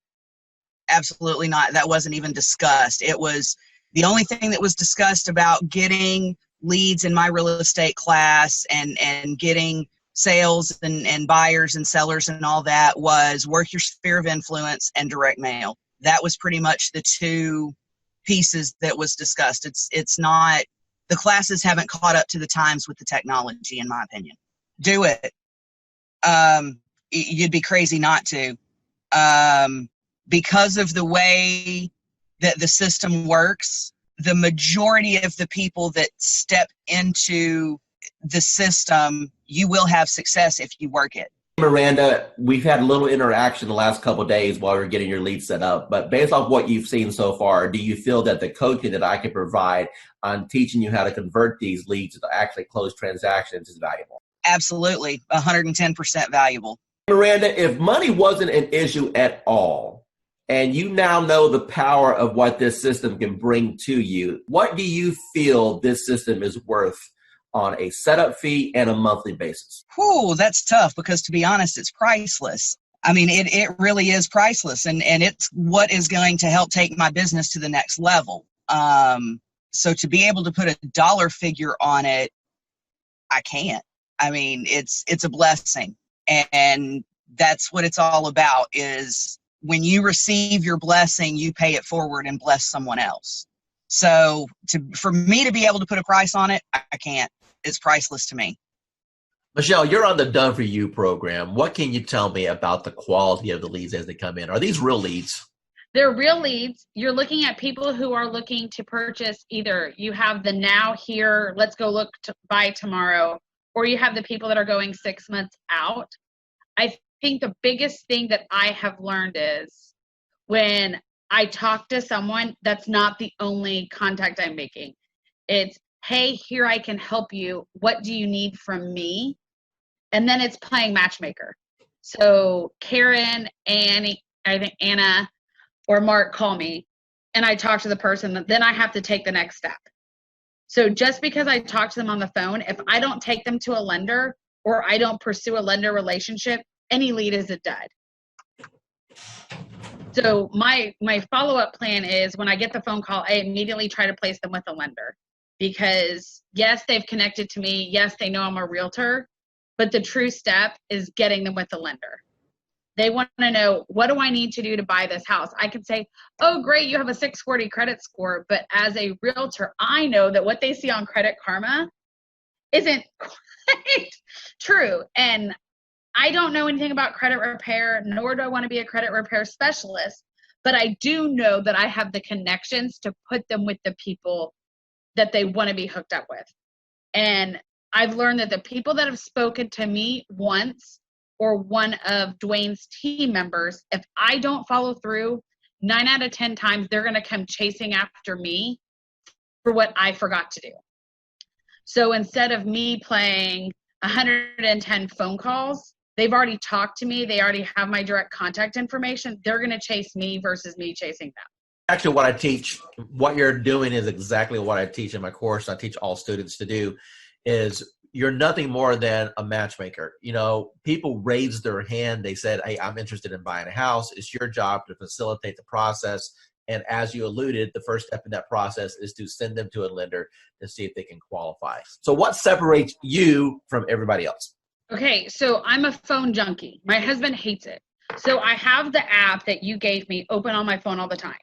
Absolutely not. That wasn't even discussed. It was the only thing that was discussed about getting leads in my real estate class and getting sales and buyers and sellers and all that was work your sphere of influence and direct mail. That was pretty much the 2 pieces that was discussed. It's not, the classes haven't caught up to the times with the technology, in my opinion. Do it. You'd be crazy not to. Because of the way that the system works, the majority of the people that step into the system, you will have success if you work it. Miranda, we've had a little interaction the last couple of days while you're getting your lead set up, but based off what you've seen so far, do you feel that the coaching that I can provide on teaching you how to convert these leads to actually close transactions is valuable? Absolutely, 110% valuable. Miranda, if money wasn't an issue at all, and you now know the power of what this system can bring to you, what do you feel this system is worth on a setup fee and a monthly basis? Whew, that's tough because, to be honest, it's priceless. I mean, it really is priceless, and it's what is going to help take my business to the next level. So to be able to put a dollar figure on it, I can't. I mean, it's a blessing, and that's what it's all about, is when you receive your blessing, you pay it forward and bless someone else. So for me to be able to put a price on it, I can't. It's priceless to me. Michelle, you're on the Done For You program. What can you tell me about the quality of the leads as they come in? Are these real leads? They're real leads. You're looking at people who are looking to purchase. Either you have the now, here, let's go look to buy tomorrow, or you have the people that are going 6 months out. I think the biggest thing that I have learned is when I talk to someone, that's not the only contact I'm making. It's, hey, here, I can help you. What do you need from me? And then it's playing matchmaker. So Karen, Annie, I think Anna or Mark call me, and I talk to the person, then I have to take the next step. So just because I talk to them on the phone, if I don't take them to a lender or I don't pursue a lender relationship, any lead is a dud. So my follow-up plan is, when I get the phone call, I immediately try to place them with a lender. Because yes, they've connected to me. Yes, they know I'm a realtor, but the true step is getting them with the lender. They want to know, what do I need to do to buy this house? I can say, oh, great, you have a 640 credit score. But as a realtor, I know that what they see on Credit Karma isn't quite true. And I don't know anything about credit repair, nor do I want to be a credit repair specialist. But I do know that I have the connections to put them with the people that they want to be hooked up with. And I've learned that the people that have spoken to me once, or one of Dwayne's team members, if I don't follow through, 9 out of 10 times, they're going to come chasing after me for what I forgot to do. So instead of me playing 110 phone calls, they've already talked to me. They already have my direct contact information. They're going to chase me versus me chasing them. Actually, what I teach, what you're doing is exactly what I teach in my course. I teach all students to do is, you're nothing more than a matchmaker. You know, people raised their hand. They said, hey, I'm interested in buying a house. It's your job to facilitate the process. And as you alluded, the first step in that process is to send them to a lender to see if they can qualify. So what separates you from everybody else? Okay, so I'm a phone junkie. My husband hates it. So I have the app that you gave me open on my phone all the time.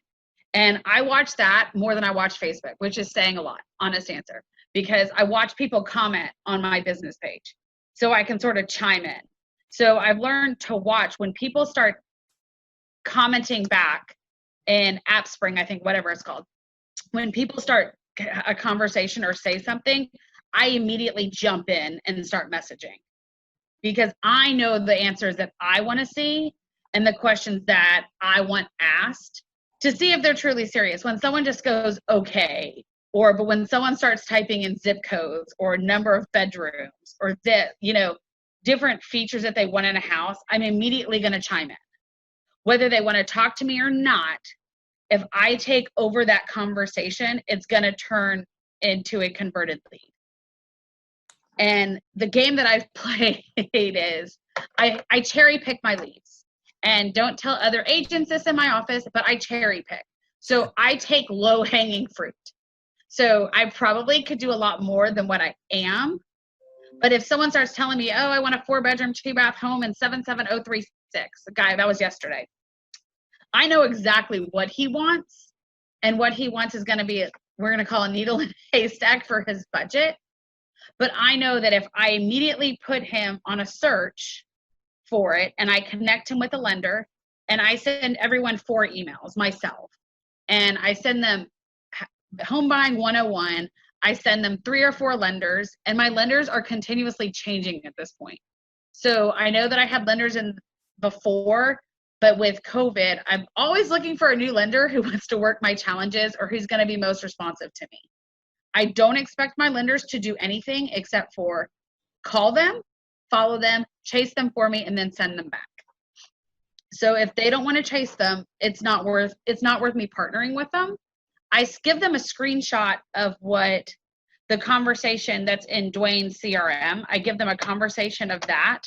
And I watch that more than I watch Facebook, which is saying a lot, honest answer, because I watch people comment on my business page so I can sort of chime in. So I've learned to watch when people start commenting back in AppSpring, I think, whatever it's called. When people start a conversation or say something, I immediately jump in and start messaging, because I know the answers that I want to see and the questions that I want asked, to see if they're truly serious. When someone just goes, okay, but when someone starts typing in zip codes or number of bedrooms or different features that they want in a house, I'm immediately going to chime in. Whether they want to talk to me or not, if I take over that conversation, it's going to turn into a converted lead. And the game that I've played is I cherry pick my leads. And don't tell other agents this in my office, but I cherry pick. So I take low-hanging fruit. So I probably could do a lot more than what I am. But if someone starts telling me, oh, I want a 4-bedroom, 2-bath home in 77036, the guy, that was yesterday, I know exactly what he wants. And what he wants is going to be, we're going to call a needle in a haystack for his budget. But I know that if I immediately put him on a search for it, and I connect him with a lender, and I send everyone 4 emails myself, and I send them Home Buying 101, I send them 3 or 4 lenders, and my lenders are continuously changing at this point. So I know that I had lenders in before, but with COVID, I'm always looking for a new lender who wants to work my challenges or who's going to be most responsive to me. I don't expect my lenders to do anything except for call them, follow them, chase them for me, and then send them back. So if they don't want to chase them, it's not worth me partnering with them. I give them a screenshot of what the conversation that's in Dwayne's CRM. I give them a conversation of that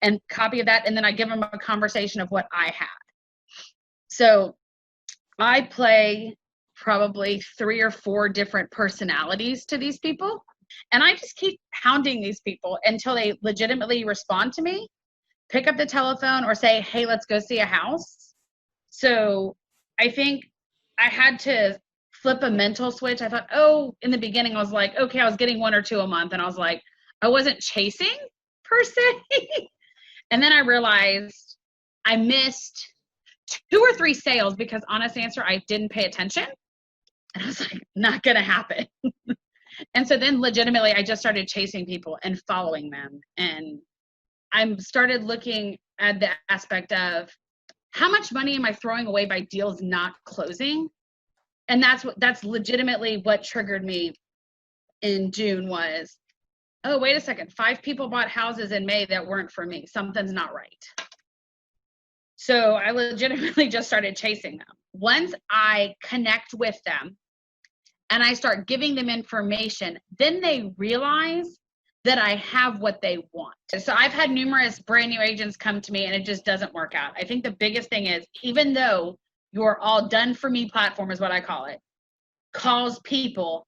and copy of that, and then I give them a conversation of what I had. So I play probably 3 or 4 different personalities to these people, and I just keep hounding these people until they legitimately respond to me, pick up the telephone, or say, hey, let's go see a house. So I think I had to flip a mental switch. I thought, in the beginning, I was like, okay, I was getting 1 or 2 a month, and I was like, I wasn't chasing per se. And then I realized I missed 2 or 3 sales because, honest answer, I didn't pay attention. And I was like, not going to happen. And so then legitimately, I just started chasing people and following them. And I started looking at the aspect of how much money am I throwing away by deals not closing? And that's legitimately what triggered me in June was, oh, wait a second, 5 people bought houses in May that weren't for me. Something's not right. So I legitimately just started chasing them. Once I connect with them and I start giving them information, then they realize that I have what they want. So I've had numerous brand new agents come to me and it just doesn't work out. I think the biggest thing is, even though your all done for me platform is what I call it, calls people,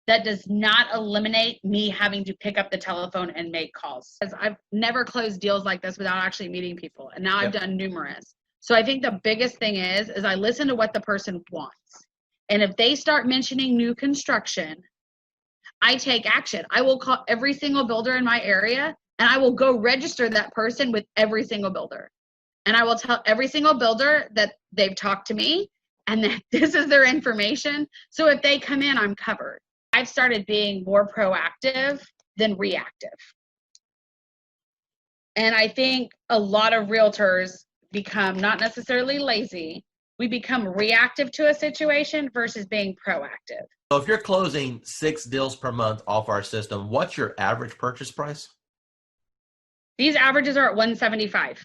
that does not eliminate me having to pick up the telephone and make calls. Because I've never closed deals like this without actually meeting people. And now I've done numerous. So I think the biggest thing is I listen to what the person wants. And if they start mentioning new construction, I take action. I will call every single builder in my area and I will go register that person with every single builder. And I will tell every single builder that they've talked to me and that this is their information. So if they come in, I'm covered. I've started being more proactive than reactive. And I think a lot of realtors become not necessarily lazy. We become reactive to a situation versus being proactive. So if you're closing 6 deals per month off our system, what's your average purchase price? These averages are at $175.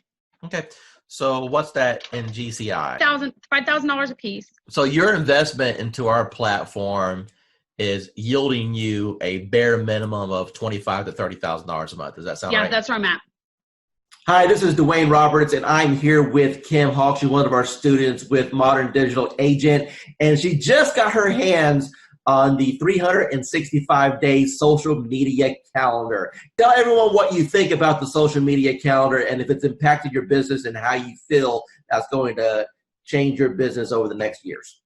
Okay. So what's that in GCI? $5,000 a piece. So your investment into our platform is yielding you a bare minimum of $25,000 to $30,000 a month. Does that sound right? Yeah, that's where I'm at. Hi, this is Dwayne Roberts, and I'm here with Kim Hawk. She's one of our students with Modern Digital Agent, and she just got her hands on the 365-day social media calendar. Tell everyone what you think about the social media calendar and if it's impacted your business and how you feel that's going to change your business over the next years.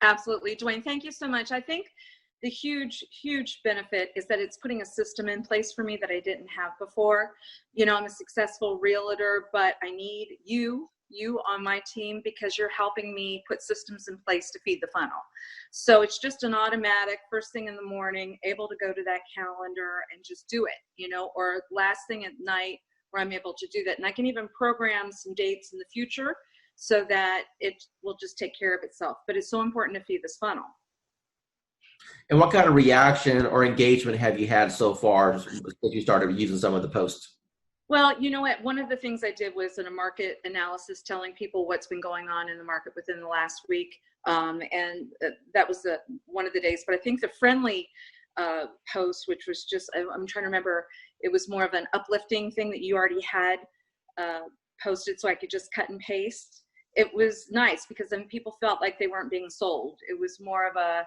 Absolutely, Dwayne. Thank you so much. I think the huge benefit is that it's putting a system in place for me that I didn't have before. You know, I'm a successful realtor, but I need you on my team because you're helping me put systems in place to feed the funnel. So it's just an automatic first thing in the morning, able to go to that calendar and just do it, you know, or last thing at night where I'm able to do that. And I can even program some dates in the future so that it will just take care of itself. But it's so important to feed this funnel. And what kind of reaction or engagement have you had so far since you started using some of the posts? Well, you know what? One of the things I did was in a market analysis telling people what's been going on in the market within the last week. And that was one of the days. But I think the friendly post, which was just, I'm trying to remember, it was more of an uplifting thing that you already had posted so I could just cut and paste. It was nice because then people felt like they weren't being sold. It was more of a,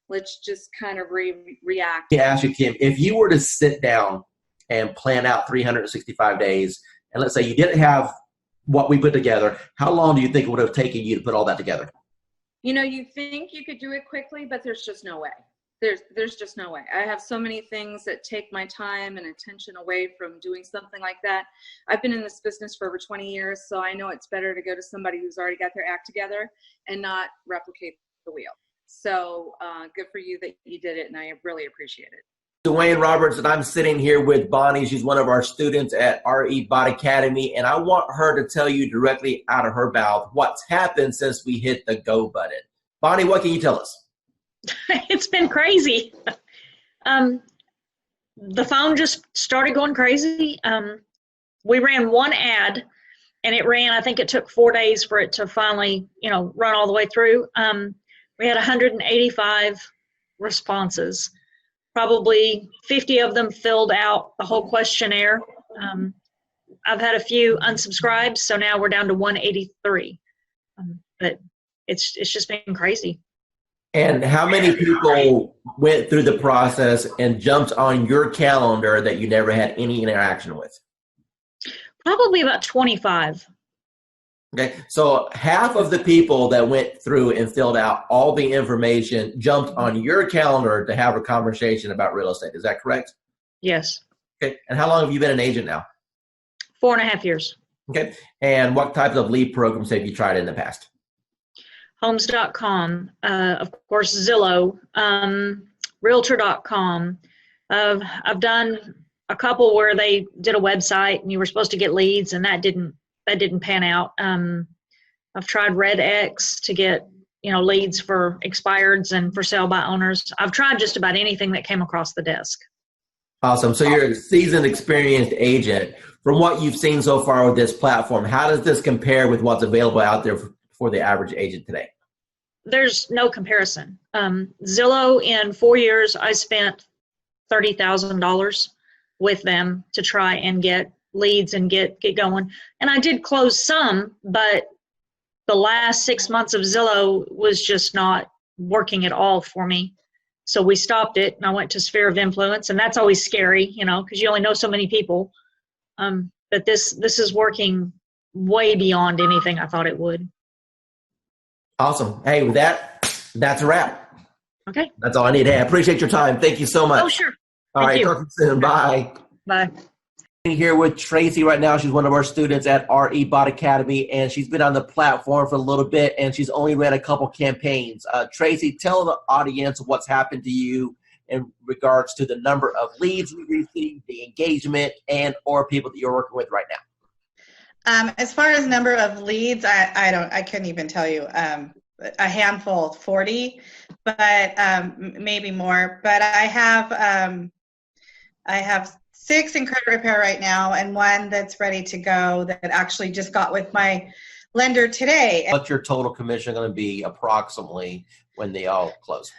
let's just kind of react. Let me ask you, Kim, if you were to sit down and plan out 365 days, and let's say you didn't have what we put together, how long do you think it would have taken you to put all that together? You know, you think you could do it quickly, but there's just no way. There's just no way. I have so many things that take my time and attention away from doing something like that. I've been in this business for over 20 years, so I know it's better to go to somebody who's already got their act together and not replicate the wheel. So good for you that you did it, and I really appreciate it. Dwayne Roberts, and I'm sitting here with Bonnie. She's one of our students at RE Bot Academy, and I want her to tell you directly out of her mouth what's happened since we hit the go button. Bonnie, what can you tell us? It's been crazy. The phone just started going crazy. We ran one ad, and it ran, I think it took 4 days for it to finally, run all the way through. We had 185 responses. Probably 50 of them filled out the whole questionnaire. I've had a few unsubscribed, so now we're down to 183. But it's just been crazy. And how many people went through the process and jumped on your calendar that you never had any interaction with? Probably about 25. Okay, so half of the people that went through and filled out all the information jumped on your calendar to have a conversation about real estate. Is that correct? Yes. Okay, and how long have you been an agent now? 4.5 years. Okay, and what types of lead programs have you tried in the past? Homes.com, of course, Zillow, Realtor.com. I've done a couple where they did a website and you were supposed to get leads, and that didn't pan out. I've tried RedX to get leads for expireds and for sale by owners. I've tried just about anything that came across the desk. Awesome. So you're a seasoned, experienced agent. From what you've seen so far with this platform, how does this compare with what's available out there for the average agent today? There's no comparison. Zillow, in 4 years, I spent $30,000 with them to try and get leads and get going. And I did close some, but the last 6 months of Zillow was just not working at all for me. So we stopped it, and I went to Sphere of Influence, and that's always scary, because you only know so many people. But this is working way beyond anything I thought it would. Awesome. Hey, with that's a wrap. Okay. That's all I need. Hey, I appreciate your time. Thank you so much. Oh, sure. All Thank right. you. Talk to you soon. Bye. Bye. Here with Tracy right now. She's one of our students at RE Bot Academy, and she's been on the platform for a little bit, and she's only ran a couple campaigns. Tracy, tell the audience what's happened to you in regards to the number of leads you received, the engagement, and or people that you're working with right now. As far as number of leads, I couldn't even tell you. A handful, 40, but maybe more. But I have 6 in credit repair right now, and 1 that's ready to go that actually just got with my lender today. What's your total commission going to be approximately when they all close?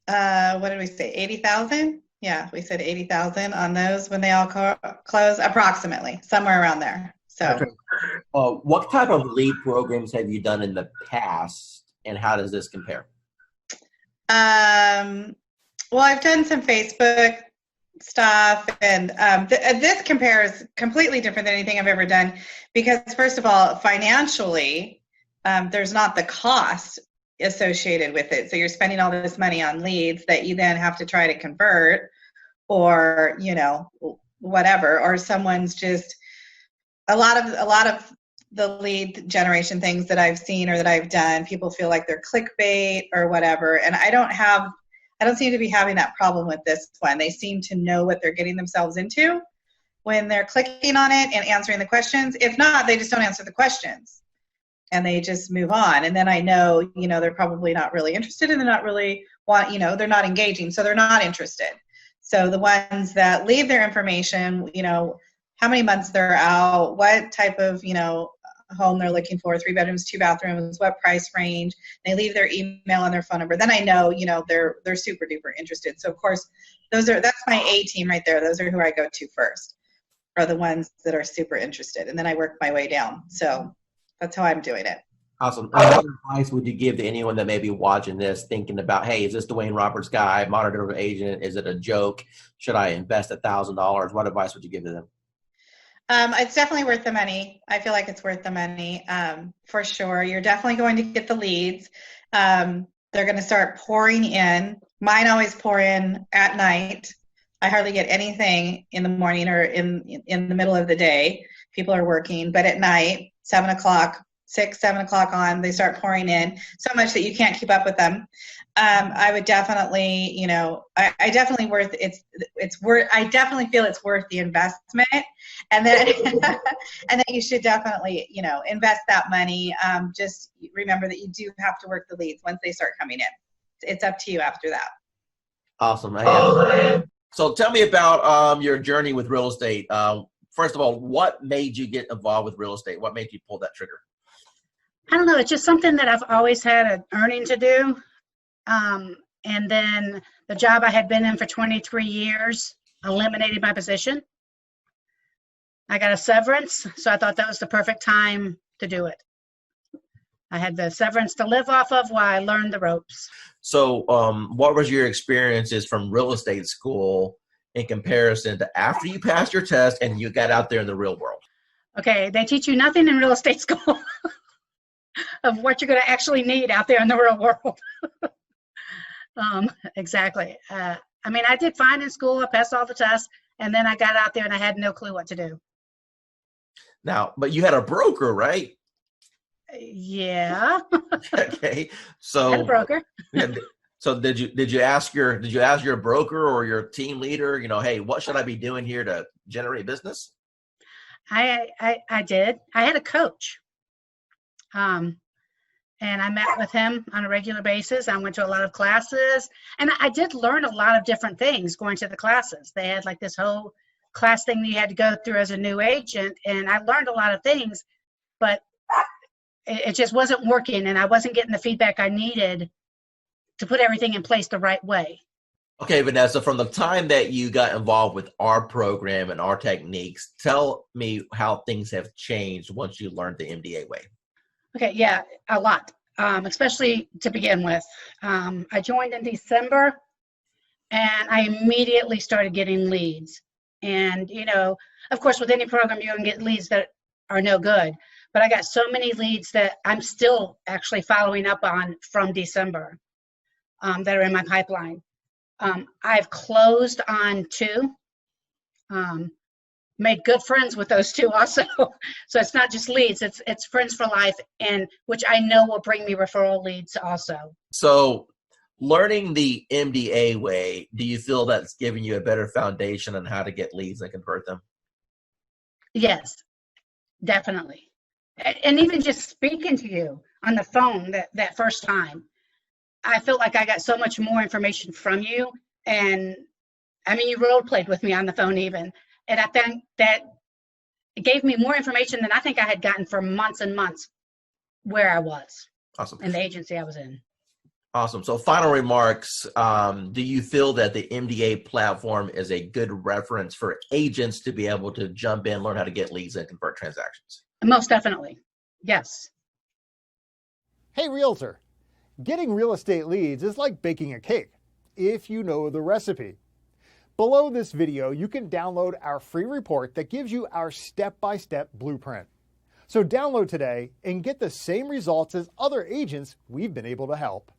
What did we say? 80,000? Yeah, we said 80,000 on those when they all close, approximately somewhere around there. So, okay. What type of lead programs have you done in the past, and how does this compare? Well, I've done some Facebook stuff, and this compares completely different than anything I've ever done, because first of all, financially, there's not the cost associated with it. So you're spending all this money on leads that you then have to try to convert, or whatever, or someone's just a lot of the lead generation things that I've seen or that I've done, people feel like they're clickbait or whatever, and I don't seem to be having that problem with this one. They seem to know what they're getting themselves into when they're clicking on it and answering the questions. If not, they just don't answer the questions and they just move on. And then I know, they're probably not really interested, and they're not really they're not engaging, so they're not interested. So the ones that leave their information, how many months they're out, what type of, home they're looking for, 3 bedrooms, 2 bathrooms, what price range, they leave their email and their phone number, then I know, they're super duper interested. So of course, that's my A team right there. Those are who I go to first, are the ones that are super interested. And then I work my way down. So that's how I'm doing it. Awesome. What advice would you give to anyone that may be watching this thinking about, hey, is this Dwayne Roberts guy, monitor agent? Is it a joke? Should I invest $1,000? What advice would you give to them? It's definitely worth the money. I feel like it's worth the money, for sure. You're definitely going to get the leads. They're going to start pouring in. Mine always pour in at night. I hardly get anything in the morning or in the middle of the day. People are working, but at night, 7 o'clock, 6, 7 o'clock on, they start pouring in so much that you can't keep up with them. I would definitely, you know, I definitely I definitely feel it's worth the investment, and then and then you should definitely, you know, invest that money. Just remember that you do have to work the leads once they start coming in. It's up to you after that. Awesome. So tell me about your journey with real estate. First of all, what made you get involved with real estate? What made you pull that trigger? I don't know. It's just something that I've always had an earning to do. And then the job I had been in for 23 years eliminated my position. I got a severance, so I thought that was the perfect time to do it. I had the severance to live off of while I learned the ropes. So what was your experiences from real estate school in comparison to after you passed your test and you got out there in the real world? Okay, they teach you nothing in real estate school of what you're going to actually need out there in the real world. Exactly. I mean, I did fine in school. I passed all the tests, and then I got out there and I had no clue what to do. Now, but you had a broker, right? Yeah. Okay. So I had a broker. So did you ask your broker or your team leader, you know, hey, what should I be doing here to generate business? I did. I had a coach. And I met with him on a regular basis. I went to a lot of classes, and I did learn a lot of different things going to the classes. They had like this whole class thing that you had to go through as a new agent, and I learned a lot of things, but it just wasn't working, and I wasn't getting the feedback I needed to put everything in place the right way. Okay, Vanessa, from the time that you got involved with our program and our techniques, tell me how things have changed once you learned the MDA way. Okay, yeah, a lot, especially to begin with. I joined in December, and I immediately started getting leads. And, you know, of course, with any program, you're going to get leads that are no good. But I got so many leads that I'm still actually following up on from December that are in my pipeline. I've closed on 2. Made good friends with those 2 also. So it's not just leads, it's friends for life, and which I know will bring me referral leads also. So learning the MDA way, do you feel that's giving you a better foundation on how to get leads and convert them? Yes, definitely. And even just speaking to you on the phone that first time, I felt like I got so much more information from you. And I mean, you role played with me on the phone even. And I think that it gave me more information than I think I had gotten for months and months where I was. Awesome. In the agency I was in. Awesome. So final remarks, do you feel that the MDA platform is a good reference for agents to be able to jump in, learn how to get leads and convert transactions? Most definitely. Yes. Hey, realtor. Getting real estate leads is like baking a cake if you know the recipe. Below this video, you can download our free report that gives you our step-by-step blueprint. So download today and get the same results as other agents we've been able to help.